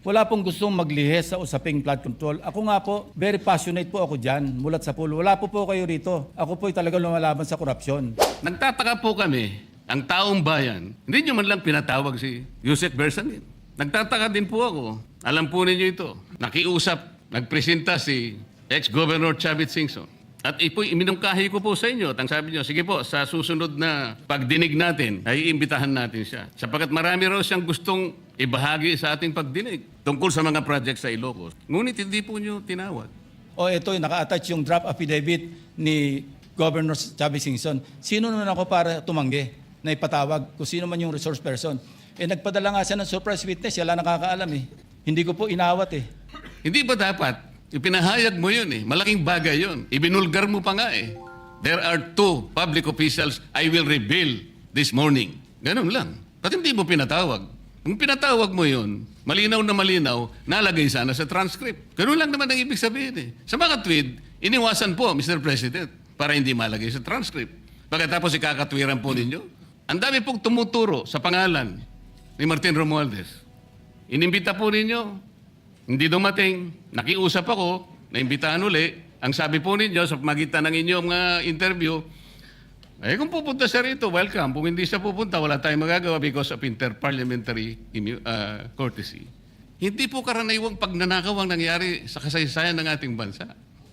Wala pong gustong maglihis sa usaping flood control. Ako nga po, very passionate po ako dyan, mulat sa pool. Wala po kayo rito. Ako po'y talagang lumalaban sa korupsyon. Nagtataka po kami, ang taong bayan, hindi nyo man lang pinatawag si Yusek Bersamin. Nagtataka din po ako. Alam po ninyo ito. Nakiusap, nagpresenta si ex-Governor Chavit Singson. At ipo'y iminungkahi ko po sa inyo. At ang sabi nyo, sige po, sa susunod na pagdinig natin, ay iimbitahan natin siya. Sapagat marami raw siyang gustong ibahagi sa ating pagdinig tungkol sa mga projects sa Ilocos. Ngunit hindi po nyo tinawag. O ito, naka-attach yung draft affidavit ni Governor Chavit Singson. Sino naman ako para tumanggi na ipatawag kung sino man yung resource person? Nagpadala nga siya ng surprise witness. Wala nakakaalam eh. Hindi ko po inawat eh. Hindi ba dapat ipinahayag mo yun eh? Malaking bagay yun. Ibinulgar mo pa nga eh. There are 2 public officials I will reveal this morning. Ganun lang. Ba't hindi mo pinatawag? Kung pinatawag mo yun, malinaw na malinaw, nalagay sana sa transcript. Ganun lang naman ang ibig sabihin eh. Sa mga tweet, iniwasan po, Mr. President, para hindi malagay sa transcript. Pagkatapos ikakatwiran po ninyo. Ang dami pong tumuturo sa pangalan ni Martin Romualdez. Inimbita po ninyo, hindi dumating, nakiusap ako, naimbitahan uli. Ang sabi po ninyo sa magitan ng inyong interview, kung pupunta siya rito, welcome. Kung hindi siya pupunta, wala tayong magagawa because of interparliamentary courtesy. Hindi po karaniwang pagnanakaw ang nangyari sa kasaysayan ng ating bansa.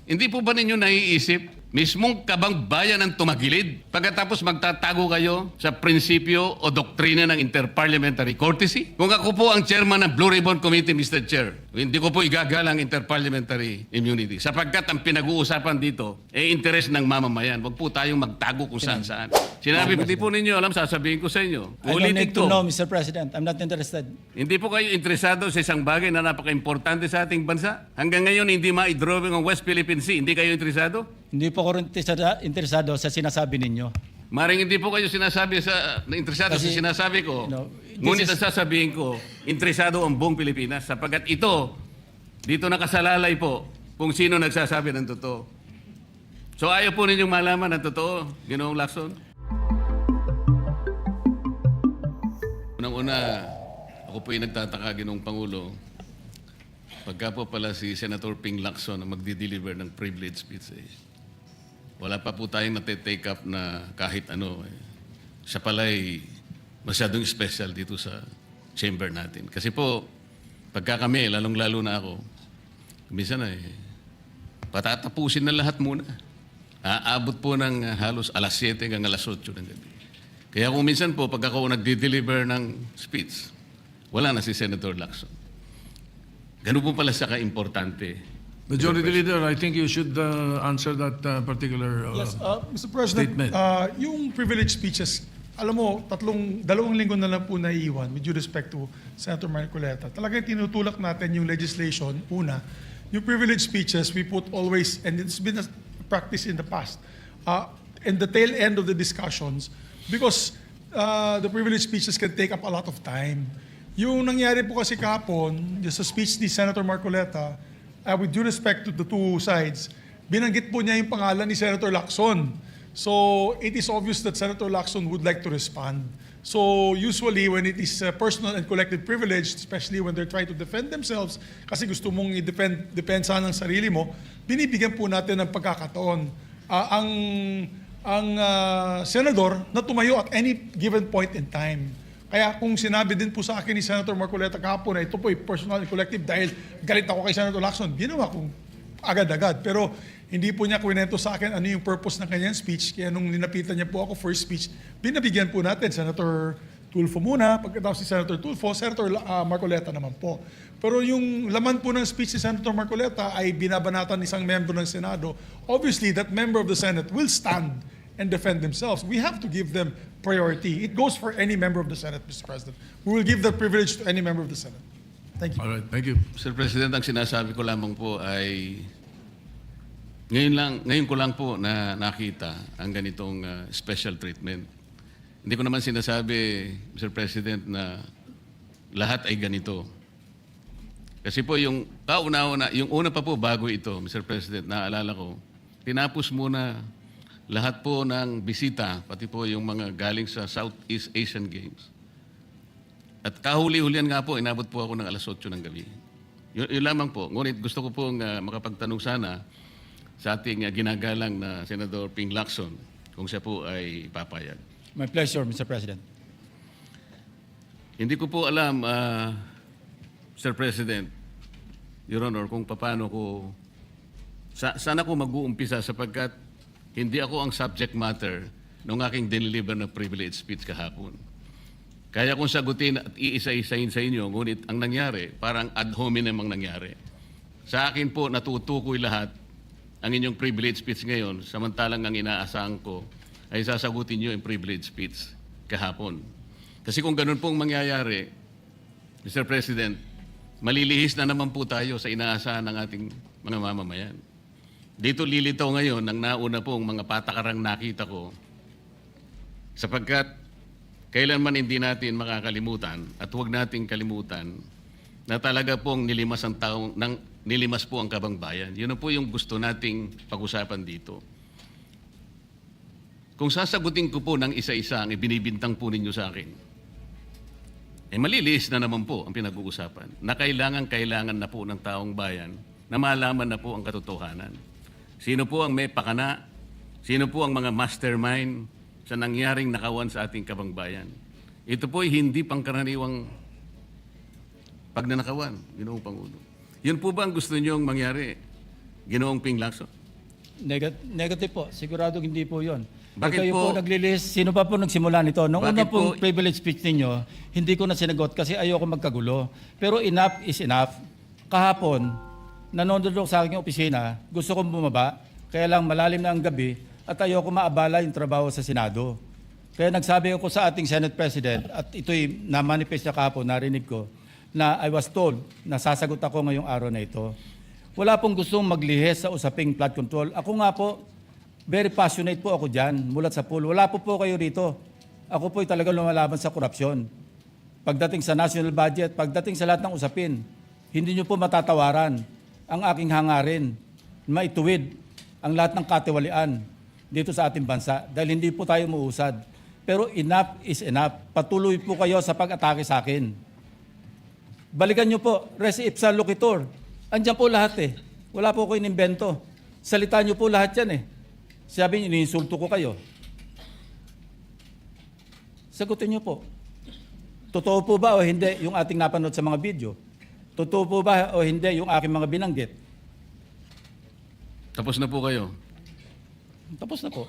Hindi po ba ninyo naiisip, mismong kabang bayan ang tumagilid pagkatapos magtatago kayo sa prinsipyo o doktrina ng interparliamentary courtesy? Kung ako po ang chairman ng Blue Ribbon Committee, Mr. Chair, hindi ko po igagalang interparliamentary immunity sapagkat ang pinag-uusapan dito ay interes ng mamamayan. Huwag po tayong magtago kung saan-saan. Sinabi, hindi po ninyo alam, sasabihin ko sa inyo. I don't need to know, Mr. President. I'm not interested. Hindi po kayo interesado sa isang bagay na napaka-importante sa ating bansa? Hanggang ngayon, hindi ma-drawing ang West Philippine Sea. Hindi kayo interesado? Hindi po ako interesado sa sinasabi ninyo. Maring hindi po kayo interesado sa sinasabi ko. Ngunit ang sasabihin ko, interesado ang buong Pilipinas sapagkat ito, dito nakasalalay po kung sino nagsasabi ng totoo. So ayaw po ninyong malaman ang totoo, Ginoong Lacson? Unang-una, ako po yung nagtataka, Ginoong Pangulo, pagka po pala si Senator Ping Lacson ang magdi-deliver ng privilege speech wala pa po tayong nate-take up na kahit ano. Siya pala'y masyadong special dito sa chamber natin. Kasi po, pagka kami, lalong-lalo na ako, minsan patatapusin na lahat muna. Aabot po ng halos alas 7 hanggang alas 8 ng gabi. Kaya kung minsan po, pag ako nag-deliver ng speech, wala na si Senator Lacson. Ganun po pala siya ka-importante. Majority Leader, I think you should answer that particular Yes, Mr. President, statement. yung privilege speeches, alam mo, dalawang linggo na lang po naiiwan with due respect to Senator Marcoleta. Talagang tinutulak natin yung legislation, una. Yung privilege speeches, we put always, and it's been a practice in the past, in the tail end of the discussions, because the privilege speeches can take up a lot of time. Yung nangyari po kasi kahapon, sa speech ni Senator Marcoleta, with due respect to the 2 sides, binanggit po niya yung pangalan ni Senator Lacson. So it is obvious that Senator Lacson would like to respond. So usually when it is personal and collective privilege, especially when they're trying to defend themselves, kasi gusto mong i-defend sana ng sarili mo, binibigyan po natin ng pagkakataon. Ang senador na tumayo at any given point in time. Kaya kung sinabi din po sa akin ni Senator Marcoleta kahapon na ito po ay personal and collective dahil galit ako kay Senator Lacson, ginawa kong agad-agad. Pero hindi po niya kwento sa akin ano yung purpose ng kanyang speech. Kaya nung ninapitan niya po ako first speech, binabigyan po natin Senator Tulfo muna. Pagkatapos si Senator Tulfo, Senator Marcoleta naman po. Pero yung laman po ng speech ni Senator Marcoleta ay binabanatan isang membro ng Senado. Obviously, that member of the Senate will stand and defend themselves. We have to give them priority. It goes for any member of the Senate, Mr. President. We will give that privilege to any member of the Senate. Thank you. All right, thank you. Sir President, ang sinasabi ko lamang po ay ngayon ko lang po na nakita ang ganitong special treatment. Hindi ko naman sinasabi, Mr. President, na lahat ay ganito. Kasi po yung yung una pa po bago ito, Mr. President, naalala ko, tinapos muna lahat po ng bisita, pati po yung mga galing sa Southeast Asian Games. At kahuli-hulian nga po, inabot po ako ng alas 8 ng gabi. Yun lamang po. Ngunit gusto ko pong makapagtanong sana sa ating ginagalang na Senador Ping Lacson kung siya po ay papayag. My pleasure, Mr. President. Hindi ko po alam, Mr. President, Your Honor, kung paano ko... Saan ako mag-uumpisa sapagkat hindi ako ang subject matter ng aking deliver na privilege speech kahapon. Kaya kong sagutin at iisa-isahin sa inyo, ngunit ang nangyari, parang ad hominem ang nangyari. Sa akin po, natutukoy lahat ang inyong privilege speech ngayon, samantalang ang inaasahan ko ay sasagutin nyo yung privilege speech kahapon. Kasi kung ganun pong mangyayari, Mr. President, malilihis na naman po tayo sa inaasahan ng ating mga mamamayan. Dito lilitaw ngayon ang nauna pong mga patakarang nakita ko sapagkat kailanman hindi natin makakalimutan at huwag nating kalimutan na talaga pong nilimas po ang kabangbayan. Yun na po yung gusto nating pag-usapan dito. Kung sasagutin ko po ng isa-isa ang ibinibintang po ninyo sa akin, maliliis na naman po ang pinag-uusapan na kailangan na po ng taong bayan na malaman na po ang katotohanan. Sino po ang may pakana? Sino po ang mga mastermind sa nangyaring nakawan sa ating kabangbayan? Ito po ay hindi pangkaraniwang pagnanakawan, Ginoong Pangulo. Yun po ba ang gusto niyong mangyari, Ginoong Ping Lacson? Negative po. Sigurado hindi po yun. Bakit Kayo po- po naglilist, sino pa po nagsimula nito? Nung Bakit una pong po- privilege speech ninyo, hindi ko na sinagot kasi ayoko magkagulo. Pero enough is enough. Kahapon, nanonood ako sa aking opisina, gusto kong bumaba, kaya lang malalim na ang gabi at ayoko maabala yung trabaho sa Senado. Kaya nagsabi ako sa ating Senate President at ito'y na-manifest niya kahapon, narinig ko, na I was told na sasagot ako ngayong araw na ito. Wala pong gustong maglihis sa usaping flood control. Ako nga po, very passionate po ako dyan, mulat sa pool. Wala po kayo rito. Ako po'y talagang lumalaban sa korupsyon. Pagdating sa national budget, pagdating sa lahat ng usapin, hindi nyo po matatawaran ang aking hangarin, maituwid ang lahat ng katiwalian dito sa ating bansa dahil hindi po tayo muusad. Pero enough is enough. Patuloy po kayo sa pag-atake sa akin. Balikan nyo po, res ipsa loquitur. Andiyan po lahat eh. Wala po ko inimbento. Salita nyo po lahat yan eh. Sabi niyo, iniinsulto ko kayo. Sagutin nyo po. Totoo po ba o hindi yung ating napanood sa mga video? Totoo po ba o hindi yung aking mga binanggit? Tapos na po kayo. Tapos na po.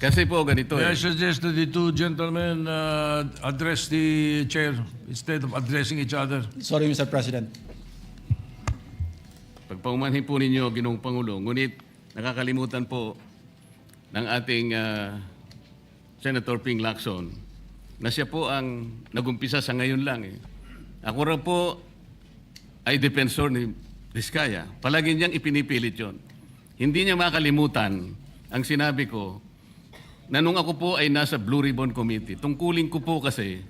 Kasi po ganito May I suggest that the two gentlemen address the chair instead of addressing each other. Sorry, Mr. President. Pagpaumanhin po ninyo, Ginoong Pangulo, ngunit nakakalimutan po ng ating Senator Ping Lacson na siya po ang nagumpisa sa ngayon lang. Ako rin po ay defensor ni Vizcaya. Palagi niyang ipinipilit yon. Hindi niya makalimutan ang sinabi ko na nung ako po ay nasa Blue Ribbon Committee, tungkulin ko po kasi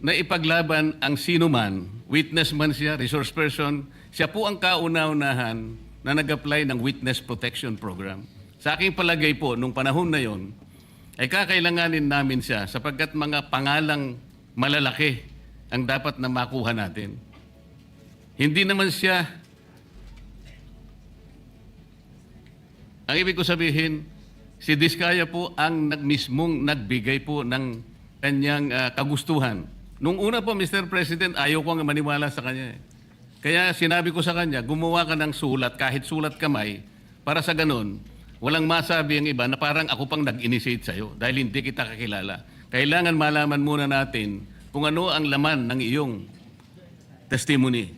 na ipaglaban ang sino man, witness man siya, resource person, siya po ang kauna-unahan na nag-apply ng Witness Protection Program. Sa aking palagay po, nung panahon na yon, ay kakailanganin namin siya sapagkat mga pangalang malalaki ang dapat na makuha natin. Hindi naman siya, ang ibig ko sabihin, si Vizcaya po ang mismong nagbigay po ng kanyang kagustuhan. Nung una po, Mr. President, ayaw ko nga maniwala sa kanya. Kaya sinabi ko sa kanya, gumawa ka ng sulat, kahit sulat kamay, para sa ganun, walang masabi ang iba na parang ako pang nag-initiate sa'yo dahil hindi kita kakilala. Kailangan malaman muna natin kung ano ang laman ng iyong testimony.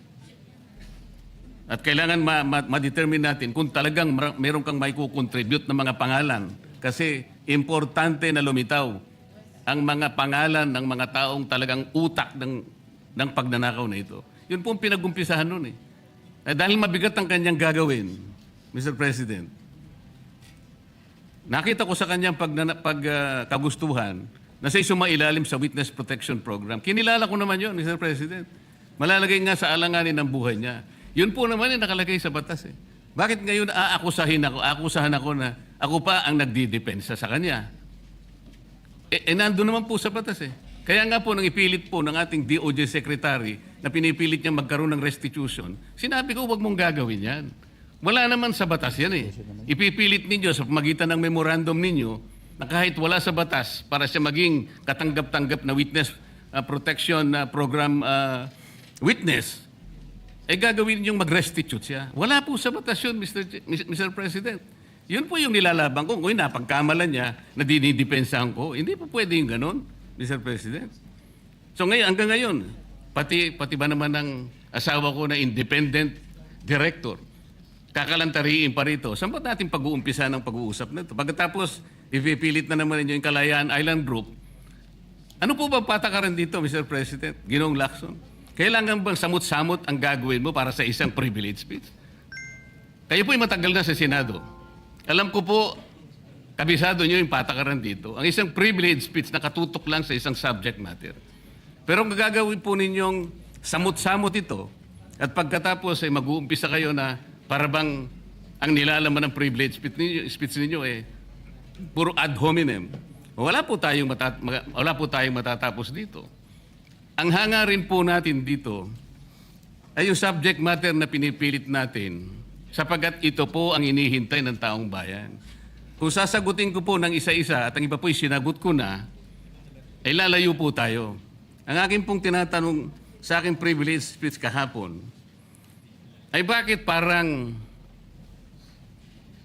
At kailangan ma-determine natin kung talagang meron kang may kukontribute na mga pangalan. Kasi importante na lumitaw ang mga pangalan ng mga taong talagang utak ng pagnanakaw na ito. Yun po ang pinag-umpisahan nun eh. Dahil mabigat ang kanyang gagawin, Mr. President, nakita ko sa kanyang pagkagustuhan na siya sumailalim sa Witness Protection Program. Kinilala ko naman yun, Mr. President. Malalagay nga sa alanganin ng buhay niya. Yun po naman yung nakalagay sa batas eh. Bakit ngayon akusahan ako na ako pa ang nagdidepensa sa kanya? Nandun naman po sa batas eh. Kaya nga po, nang ipilit po ng ating DOJ Secretary na pinipilit niya magkaroon ng restitution, sinabi ko, huwag mong gagawin yan. Wala naman sa batas yan eh. Ipipilit ninyo sa pamagitan ng memorandum ninyo na kahit wala sa batas para siya maging katanggap-tanggap na witness protection program witness, eh gagawin ninyong mag-restitute siya. Wala po sa batas yun, Mr. President. Yun po yung nilalaban ko. Kung napagkamalan niya na dinidepensahan ko, hindi po pwede yung ganun, Mr. President. So ngayon, hanggang ngayon, pati ba naman ng asawa ko na independent director, kakalantariin pa rito. Saan ba natin pag-uumpisa ng pag-uusap na ito? Pagkatapos, ipipilit na naman ninyo yung Kalayaan Island Group. Ano po ba patakaran dito, Mr. President? Ginoong Lacson? Kailangan bang samot-samot ang gagawin mo para sa isang privilege speech? Kayo po'y matagal na sa Senado. Alam ko po, kabisado nyo yung patakaran dito. Ang isang privilege speech nakatutok lang sa isang subject matter. Pero ang gagawin po ninyong samot-samot ito, at pagkatapos ay mag-uumpisa kayo na para bang ang nilalaman ng privilege speech ninyo eh puro ad hominem. Wala po tayong matatapos dito. Ang hangarin po natin dito ay yung subject matter na pinipilit natin sapagkat ito po ang inihintay ng taong bayan. Kung sasagutin ko po ng isa-isa at ang iba po'y sinagot ko na, ay lalayo po tayo. Ang akin pong tinatanong sa aking privilege speech kahapon, ay bakit parang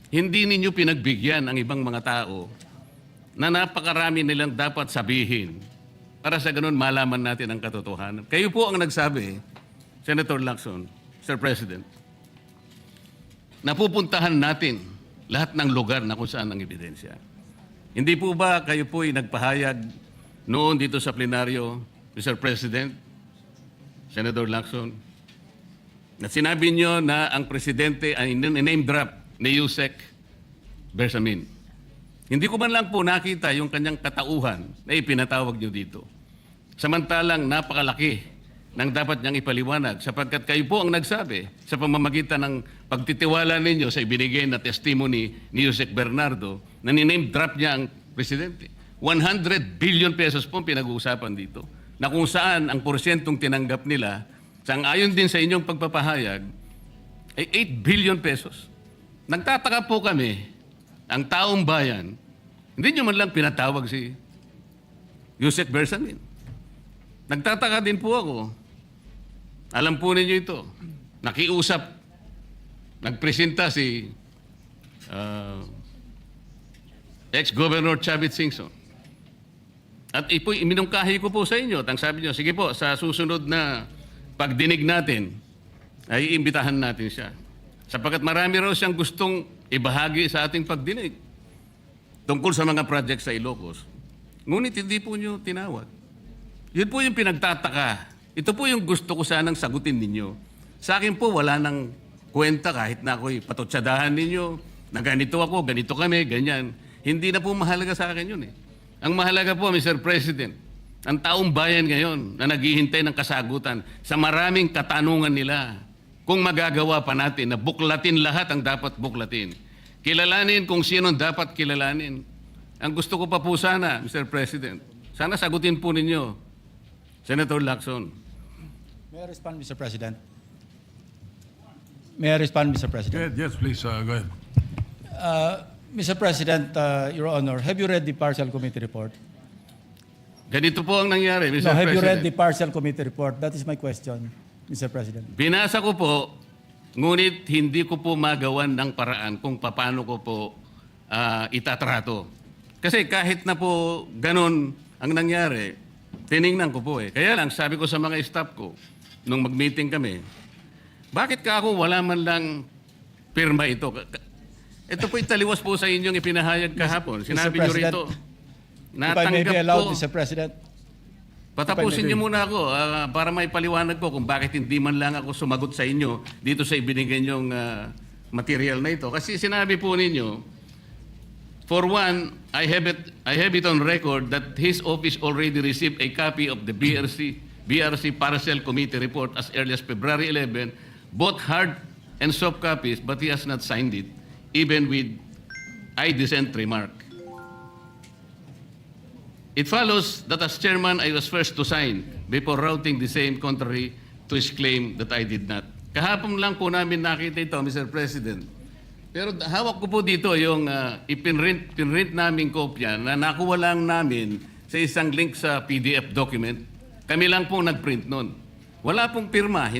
hindi ninyo pinagbigyan ang ibang mga tao na napakarami nilang dapat sabihin para sa ganun malaman natin ang katotohanan. Kayo po ang nagsabi, Senator Lacson, Sir President, napupuntahan natin lahat ng lugar na kung saan ang ebidensya. Hindi po ba kayo po'y nagpahayag noon dito sa plenaryo, Mr. President, Senator Lacson, na sinabi nyo na ang presidente ay name drop ni Yusek Bersamin. Hindi ko man lang po nakita yung kanyang katauhan na ipinatawag nyo dito. Samantalang napakalaki ng dapat niyang ipaliwanag sapagkat kayo po ang nagsabi sa pamamagitan ng pagtitiwala ninyo sa ibinigay na testimony ni Yusek Bernardo na niname drop niya ang presidente. 100 billion pesos po pinag-uusapan dito na kung saan ang porsyentong tinanggap nila sang-ayon din sa inyong pagpapahayag, ay 8 billion pesos. Nagtataka po kami, ang taong bayan, hindi nyo man lang pinatawag si Yusek Bersamin. Nagtataka din po ako. Alam po ninyo ito. Nakiusap, nagpresenta si ex-Governor Chavit Singson. At iminungkahi ko po sa inyo. At ang sabi nyo, sige po, sa susunod na pagdinig natin, ay iimbitahan natin siya. Sapagkat marami raw siyang gustong ibahagi sa ating pagdinig tungkol sa mga project sa Ilocos. Ngunit hindi po niyo tinawag. Yun po yung pinagtataka. Ito po yung gusto ko sanang sagutin ninyo. Sa akin po, wala nang kwenta kahit na ako'y patutsadahan ninyo na ganito ako, ganito kami, ganyan. Hindi na po mahalaga sa akin yun eh. Ang mahalaga po, Mr. President, ang taong bayan ngayon na naghihintay ng kasagutan sa maraming katanungan nila kung magagawa pa natin na buklatin lahat ang dapat buklatin. Kilalanin kung sino dapat kilalanin. Ang gusto ko pa po sana, Mr. President, sana sagutin po ninyo, Senator Lacson. May I respond, Mr. President? May I respond, Mr. President? Yes, please, go ahead. Mr. President, Your Honor, have you read the partial committee report? Ganito po ang nangyari, Mr. No, have you read President. the partial committee report? That is my question, Mr. President. Binasa ko po, ngunit hindi ko po magawan ng paraan kung paano ko po itatrato. Kasi kahit na po ganun ang nangyari, tiningnan ko po eh. Kaya lang, sabi ko sa mga staff ko, nung mag-meeting kami, bakit ka ako wala man lang pirma ito? Ito po italiwas po sa inyong ipinahayag kahapon. Sinabi nyo rito, If I may be natanggap allowed, ko. Mr. President. Patapusin niyo muna ako para may paliwanag ko kung bakit hindi man lang ako sumagot sa inyo dito sa ibinigay niyong material na ito. Kasi sinabi po ninyo, for one, I have it on record that his office already received a copy of the BRC Parcel Committee report as early as February 11, both hard and soft copies, but he has not signed it, even with I dissent remark. It follows that as chairman, I was first to sign before routing the same contrary to his claim that I did not. Kahapon lang po namin nakita ito, Mr. President. Pero hawak ko po dito yung pinrint naming kopya na nakuha lang namin sa isang link sa PDF document. Kami lang po nagprint nun. Wala pong pirma.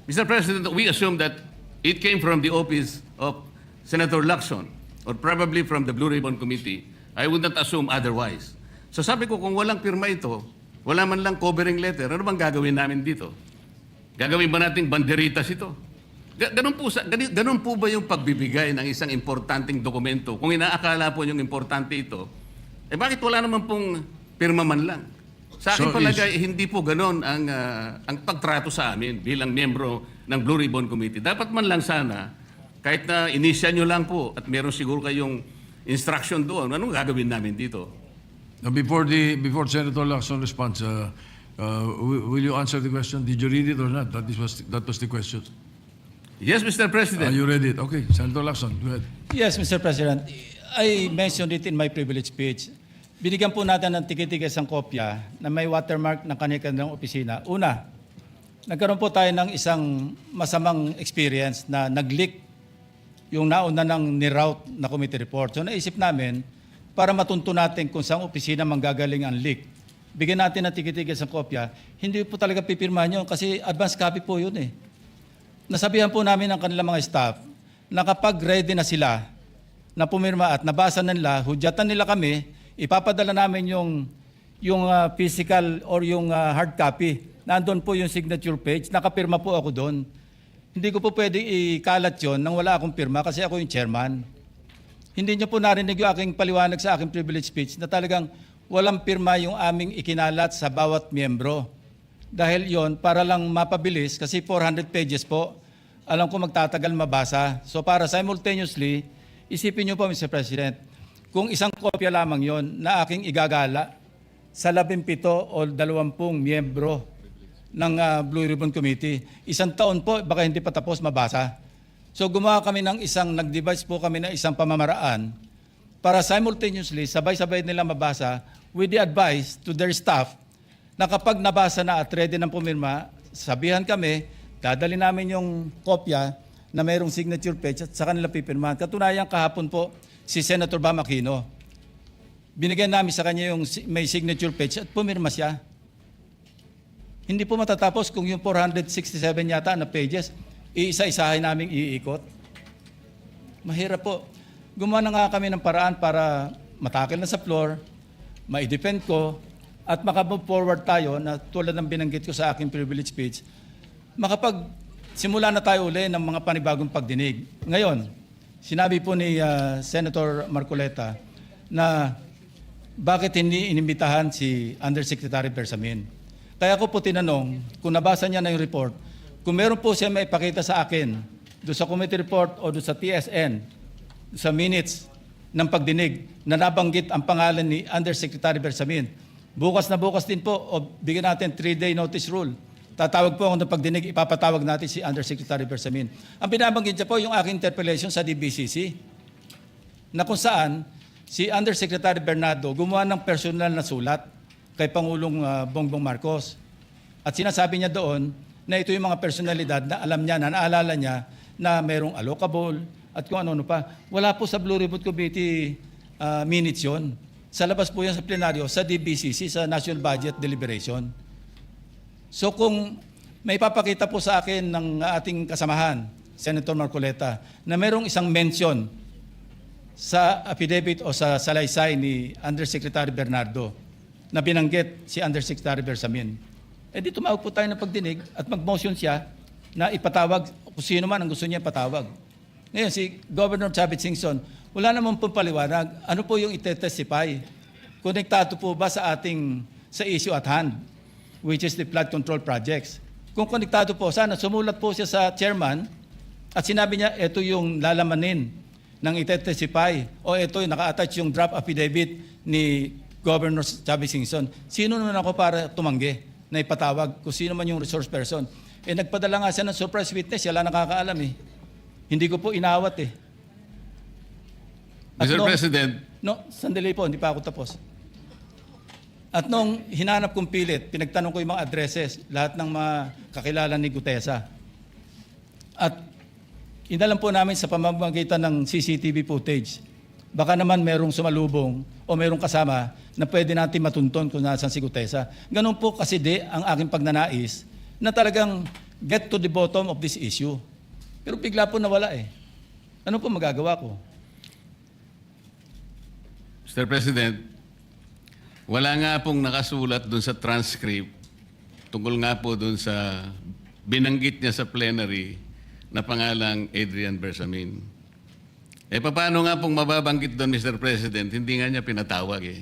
Mr. President, we assume that it came from the office of Senator Lacson or probably from the Blue Ribbon Committee. I would not assume otherwise. So sabi ko, kung walang pirma ito, wala man lang covering letter, ano bang gagawin namin dito? Gagawin ba nating banderitas ito? Ganun po ba yung pagbibigay ng isang importanteng dokumento? Kung inaakala po yung importante ito, bakit wala naman pong pirma man lang? Sa akin So palagay, hindi po ganun ang pagtrato sa amin bilang miyembro ng Blue Ribbon Committee. Dapat man lang sana, kahit na inisya nyo lang po at meron siguro kayong instruction doon, anong gagawin namin dito? Now, before Senator Lacson responds, will you answer the question? Did you read it or not? That was the question. Yes, Mr. President. You read it? Okay, Senator Lacson, go ahead. Yes, Mr. President. I mentioned it in my privilege speech. Binigyan po natin ng tikitikis ang kopya na may watermark ng kanilang opisina. Una, nagkaroon po tayo ng isang masamang experience na nag-leak yung nauna ng niroute na committee report. So naisip namin, para matunto natin kung saan opisina manggagaling ang leak, bigyan natin ng tikitikis ang kopya. Hindi po talaga pipirmahan yun kasi advance copy po yun eh. Nasabihan po namin ang kanilang mga staff na kapag ready na sila na pumirma at nabasa na nila, hudyatan nila kami, ipapadala namin yung physical or yung hard copy. Nandun po yung signature page, nakapirma po ako doon. Hindi ko po pwede ikalat yun nang wala akong pirma kasi ako yung chairman. Hindi niyo po narinig yung aking paliwanag sa aking privilege speech na talagang walang pirma yung aming ikinalat sa bawat miyembro. Dahil yon para lang mapabilis kasi 400 pages po, alam ko magtatagal mabasa. So para simultaneously, isipin niyo po Mr. President, kung isang kopya lamang yon na aking igagala sa 17 o 20 miyembro ng Blue Ribbon Committee, isang taon po, baka hindi pa tapos mabasa. So gumawa kami ng nag-devise po kami ng isang pamamaraan para simultaneously, sabay-sabay nila mabasa with the advice to their staff na kapag nabasa na at ready ng pumirma, sabihan kami, dadali namin yung kopya na mayroong signature page at sa kanila pipirmahan. Katunayan kahapon po si Senator Bam Aquino. Binigyan namin sa kanya yung may signature page at pumirma siya. Hindi po matatapos kung yung 467 yata na pages, iisa-isahin namin iikot. Mahirap po. Gumawa na nga kami ng paraan para matakil na sa floor, ma-defend ko, at makamove forward tayo na tulad ng binanggit ko sa aking privilege speech, simula na tayo uli ng mga panibagong pagdinig. Ngayon, sinabi po ni Senator Marcoleta na bakit hindi inimbitahan si Undersecretary Bersamin. Kaya ko po tinanong, kung nabasa niya na yung report, kung meron po siya maipakita sa akin doon sa committee report o doon sa TSN, sa minutes ng pagdinig na nabanggit ang pangalan ni Undersecretary Bersamin. Bukas na bukas din po, o bigyan natin 3-day notice rule. Tatawag po ako ng pagdinig, ipapatawag natin si Undersecretary Bersamin. Ang binabanggit niya po yung aking interpellation sa DBCC, na kung saan si Undersecretary Bernardo gumawa ng personal na sulat kay Pangulong Bongbong Marcos. At sinasabi niya doon na ito yung mga personalidad na alam niya, na naalala niya na mayroong allocable at kung ano-ano pa. Wala po sa Blue Ribbon Committee minutes yun. Sa labas po yan sa plenaryo, sa DBCC, sa National Budget Deliberation. So kung may papakita po sa akin ng ating kasamahan, Senator Marcoleta, na mayroong isang mention sa affidavit o sa salaysay ni Undersecretary Bernardo na binanggit si Undersecretary Bersamin, di tumawag po tayo ng pagdinig at mag-motion siya na ipatawag kung sino man ang gusto niya patawag. Ngayon, si Governor Chavit Singson, wala naman pong paliwanag. Ano po yung ite-testify? Konektado po ba sa issue at hand, which is the flood control projects? Kung konektado po, sana sumulat po siya sa chairman at sinabi niya, ito yung lalamanin ng ite-testify o ito yung naka-attach yung draft affidavit ni Governor Chavit Singson. Sino naman ako para tumanggi na ipatawag kung sino man yung resource person? Nagpadala nga siya ng surprise witness, wala nakakaalam eh. Hindi ko po inawat eh. At Mr. President, No, sandali po, hindi pa ako tapos. At nung hinanap kong pilit, pinagtanong ko yung mga addresses, lahat ng mga kakilala ni Gutesa. At inalam po namin sa pamamagitan ng CCTV footage, baka naman merong sumalubong o merong kasama na pwede natin matunton kung nasan si Gutesa. Ganun po kasi ang aking pagnanais na talagang get to the bottom of this issue. Pero bigla po nawala eh. Ano po magagawa ko? Mr. President, wala nga pong nakasulat doon sa transcript tungkol nga po doon sa binanggit niya sa plenary na pangalang Adrian Bersamin. Paano nga pong mababanggit doon, Mr. President? Hindi nga niya pinatawag eh.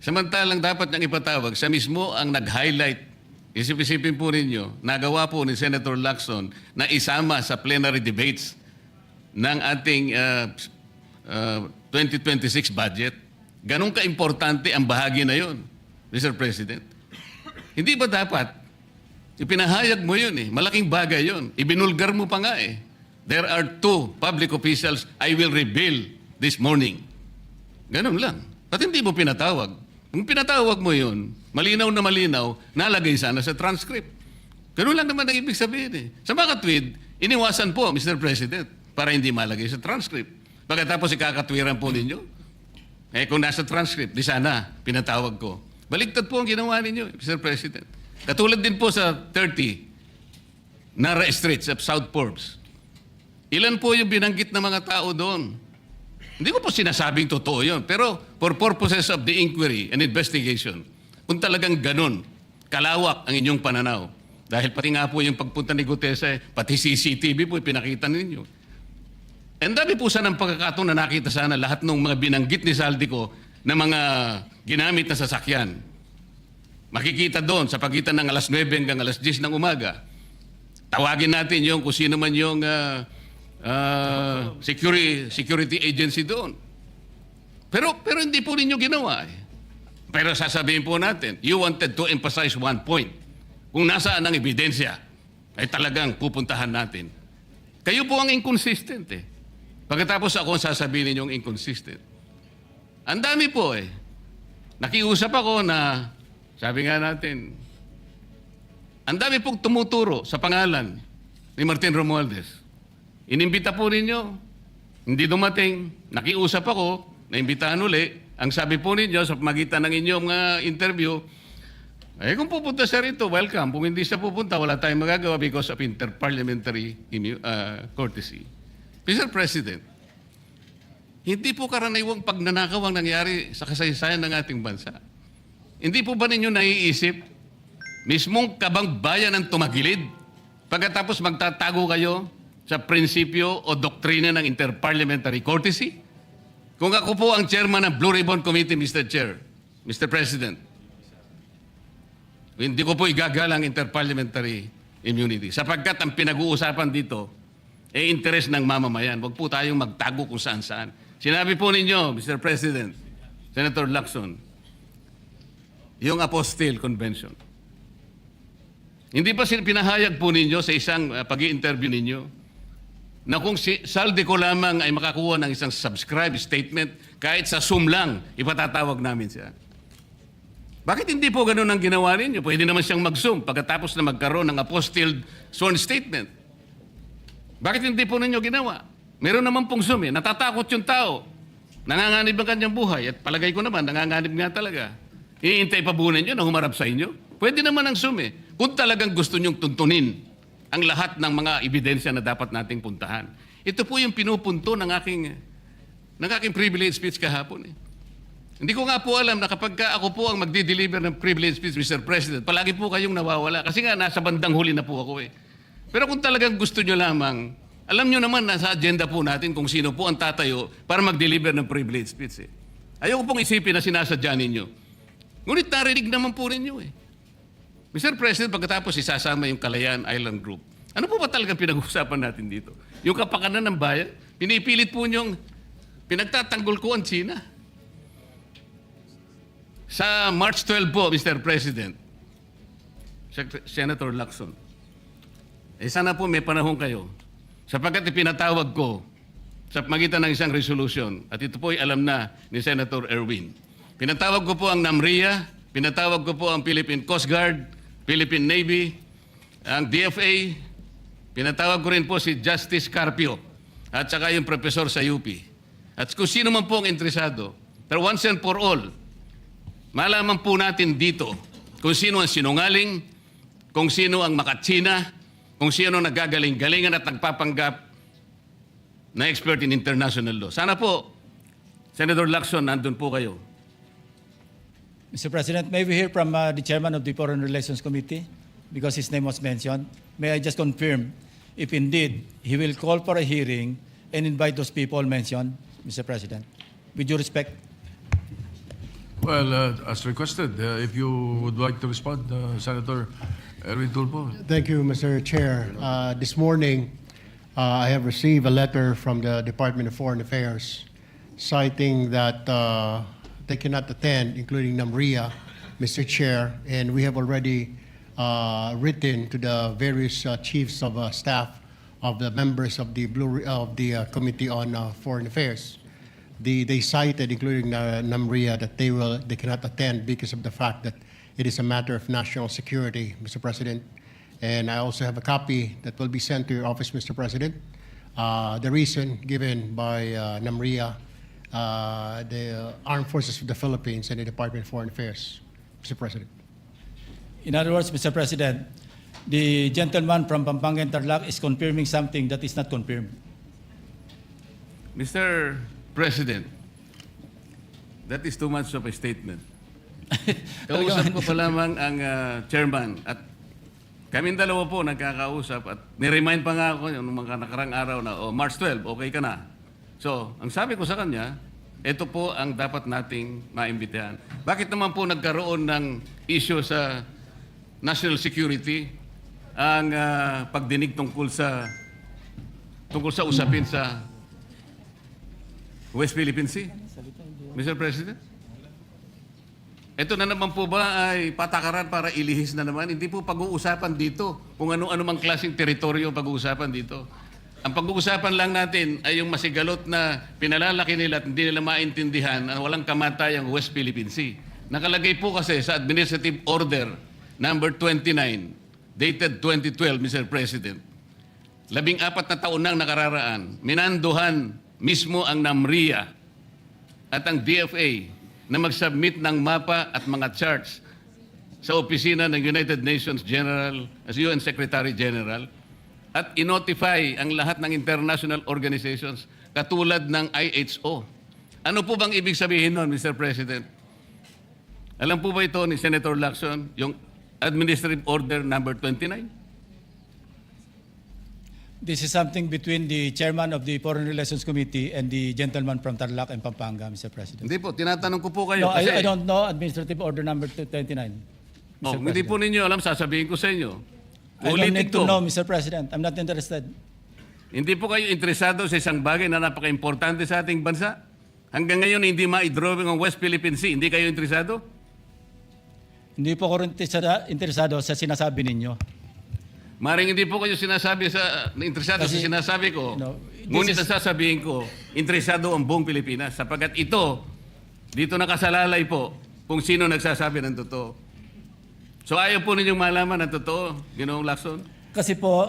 Samantalang dapat niyang ipatawag, siya mismo ang nag-highlight. Isip-isipin po ninyo, nagawa po ni Senator Lacson na isama sa plenary debates ng ating 2026 budget. Ganun ka-importante ang bahagi na yun, Mr. President. Hindi ba dapat, ipinahayag mo yun eh, malaking bagay yun, ibinulgar mo pa nga eh. There are 2 public officials I will reveal this morning. Ganun lang. Ba't hindi mo pinatawag? Kung pinatawag mo yun, malinaw na malinaw, nalagay sana sa transcript. Ganun lang naman ang ibig sabihin eh. Sa mga tweet, iniwasan po, Mr. President, para hindi malagay sa transcript. Pagkatapos ikakatwiran po ninyo, kung nasa transcript, di sana, pinatawag ko. Baligtad po ang ginawa ninyo, Mr. President. Katulad din po sa 30, Nara Street sa South Forbes. Ilan po yung binanggit na mga tao doon? Hindi ko po sinasabing totoo yun, pero for purposes of the inquiry and investigation, kung talagang ganun, kalawak ang inyong pananaw. Dahil pati nga po yung pagpunta ni Gutesa, pati CCTV po, pinakita ninyo. And dami po sana ng pagkakataon na nakita sana lahat ng mga binanggit ni Saldico na mga ginamit na sasakyan. Makikita doon sa pagitan ng alas 9 hanggang alas 10 ng umaga. Tawagin natin yung kung sino man yung security agency doon. Pero hindi po ninyo ginawa eh. Pero sasabihin po natin, you wanted to emphasize one point. Kung nasaan ang ebidensya, ay talagang pupuntahan natin. Kayo po ang inconsistent eh. Pagkatapos ako ang sasabihin ninyong inconsistent. Ang dami po eh. Nakiusap ako na, sabi nga natin, ang dami pong tumuturo sa pangalan ni Martin Romualdez. Inimbita po ninyo, hindi dumating, nakiusap ako, naimbitahan uli. Ang sabi po ninyo sa pamagitan ng inyong interview, kung pupunta siya rito, welcome. Kung hindi siya pupunta, wala tayong magagawa because of interparliamentary courtesy. Mr. President, hindi po karaniwang pagnanakaw ang nangyari sa kasaysayan ng ating bansa. Hindi po ba ninyo naiisip, mismong kabang bayan ang tumagilid, pagkatapos magtatago kayo sa prinsipyo o doktrina ng interparliamentary courtesy? Kung ako po ang chairman ng Blue Ribbon Committee, Mr. Chair, Mr. President, hindi ko po igagalang interparliamentary immunity sapagkat ang pinag-uusapan dito interes ng mamamayan. Huwag po tayong magtago kung saan-saan. Sinabi po ninyo, Mr. President, Senator Lacson, yung Apostille Convention. Hindi ba pinahayag po ninyo sa isang pag-i-interview ninyo na kung si Saldico lamang ay makakuha ng isang subscribe statement, kahit sa Zoom lang, ipatatawag namin siya. Bakit hindi po ganun ang ginawa ninyo? Pwede naman siyang mag-Zoom pagkatapos na magkaroon ng apostille sworn statement. Bakit hindi po ninyo ginawa? Meron naman pong Zoom eh. Natatakot yung tao. Nanganganib ang kanyang buhay. At palagay ko naman, nanganganib nga talaga. Iintay pa po ninyo na humarap sa inyo? Pwede naman ang Zoom eh. Kung talagang gusto nyong tuntunin ang lahat ng mga ebidensya na dapat nating puntahan. Ito po yung pinupunto ng aking privilege speech kahapon eh. Hindi ko nga po alam na kapag ako po ang magdi-deliver ng privilege speech, Mr. President, palagi po kayong nawawala. Kasi nga, nasa bandang huli na po ako eh. Pero kung talagang gusto nyo lamang, alam nyo naman nasa agenda po natin kung sino po ang tatayo para mag-deliver ng privilege speech eh. Ayoko pong isipin na sinasadya ninyo. Ngunit narinig naman po ninyo eh. Mr. President, pagkatapos isasama yung Kalayaan Island Group, ano po ba talagang pinag-uusapan natin dito? Yung kapakanan ng bayan, pinipilit po nyong pinagtatanggol ko ang China. Sa March 12 po, Mr. President, Senator Lacson, sana po may panahon kayo sapagkat ipinatawag ko sa magitan ng isang resolution at ito po ay alam na ni Senator Erwin. Pinatawag ko po ang NAMRIA pinatawag ko po ang Philippine Coast Guard, Philippine Navy, ang DFA, pinatawag ko rin po si Justice Carpio at saka yung professor sa UP. At kung sino man po ang interesado, pero once and for all, malaman po natin dito kung sino ang sinungaling, kung sino ang makatsina, kung sino ang nagagaling-galingan at nagpapanggap na expert in international law. Sana po, Senator Lacson, nandun po kayo. Mr. President, may we hear from the chairman of the Foreign Relations Committee because his name was mentioned. May I just confirm if indeed he will call for a hearing and invite those people mentioned, Mr. President? With due respect. Well, as requested, if you would like to respond, Senator Erwin Tulfo. Thank you, Mr. Chair. This morning, I have received a letter from the Department of Foreign Affairs citing that they cannot attend, including NAMRIA, Mr. Chair, and we have already written to the various chiefs of staff of the members of the Committee on Foreign Affairs. They cited, including NAMRIA, that they cannot attend because of the fact that it is a matter of national security, Mr. President. And I also have a copy that will be sent to your office, Mr. President. The reason given by NAMRIA, the Armed Forces of the Philippines, and the Department of Foreign Affairs, Mr. President. In other words, Mr. President, the gentleman from Pampanga and Tarlac is confirming something that is not confirmed. Mr. President, that is too much of a statement. Kausap ko pa lamang ang chairman at kaming dalawa po nagkakausap at niremind pa nga ako yung mga nakarang araw na, March 12, okay ka na. So, ang sabi ko sa kanya, ito po ang dapat nating maimbitahan. Bakit naman po nagkaroon ng issue sa national security ang pagdinig tungkol sa usapin sa West Philippine Sea? Mr. President? Ito na naman po ba ay patakaran para ilihis na naman? Hindi po pag-uusapan dito kung ano-ano mang klaseng teritoryo pag-uusapan dito. Ang pag-uusapan lang natin ay yung masigalot na pinalalaki nila at hindi nila maintindihan na walang kamatay ang West Philippine Sea. Nakalagay po kasi sa Administrative Order number 29, dated 2012, Mr. President. 14 na taon nang nakararaan, minanduhan mismo ang NAMRIA at ang DFA na mag-submit ng mapa at mga charts sa opisina ng United Nations General, as UN Secretary General, at inotify ang lahat ng international organizations katulad ng IHO. Ano po bang ibig sabihin nun, Mr. President? Alam po ba ito ni Senator Lacson, yung Administrative Order number 29? This is something between the chairman of the Foreign Relations Committee and the gentleman from Tarlac and Pampanga, Mr. President. Hindi po, tinatanong ko po kayo. No, kasi, I don't know Administrative Order number 29. Mr. hindi po ninyo alam, sasabihin ko sa inyo. I don't Ulitin need to ko. know, Mr. President. I'm not interested. Hindi po kayo interesado sa isang bagay na napaka-importante sa ating bansa? Hanggang ngayon, hindi ma-drawing ang West Philippine Sea. Hindi kayo interesado? Hindi po ako rin interesado sa sinasabi ninyo. Maring hindi po kayo interesado Kasi, sa sinasabi ko. no, Ngunit ang sasabihin ko, interesado ang buong Pilipinas. Sapagkat ito, dito nakasalalay po kung sino nagsasabi ng totoo. So ayaw po ninyong malaman ang totoo, Ginoong Lacson? Kasi po,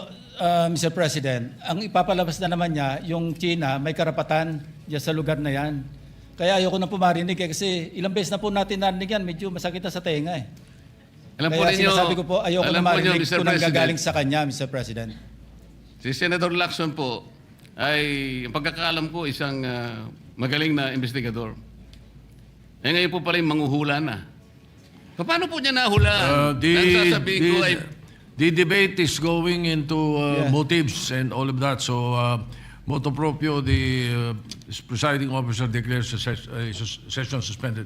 Mr. President, ang ipapalabas na naman niya, yung China, may karapatan diyan sa lugar na yan. Kaya ayoko na po marinig kasi ilang beses na po natin narinig yan, medyo masakit na sa tenga eh. Alam po Kaya ninyo, sinasabi ko po, ayoko alam na po ninyo, marinig Mr. kung President, nanggagaling sa kanya, Mr. President. si Senator Lacson po ay, ang pagkakaalam ko, isang magaling na investigador. Eh ngayon po pala yung manghuhula na. Paano po niya nahulaan? Ang sasabihin ko ay, The debate is going into Yeah. motives and all of that. So, motu proprio, the presiding officer declares the session suspended.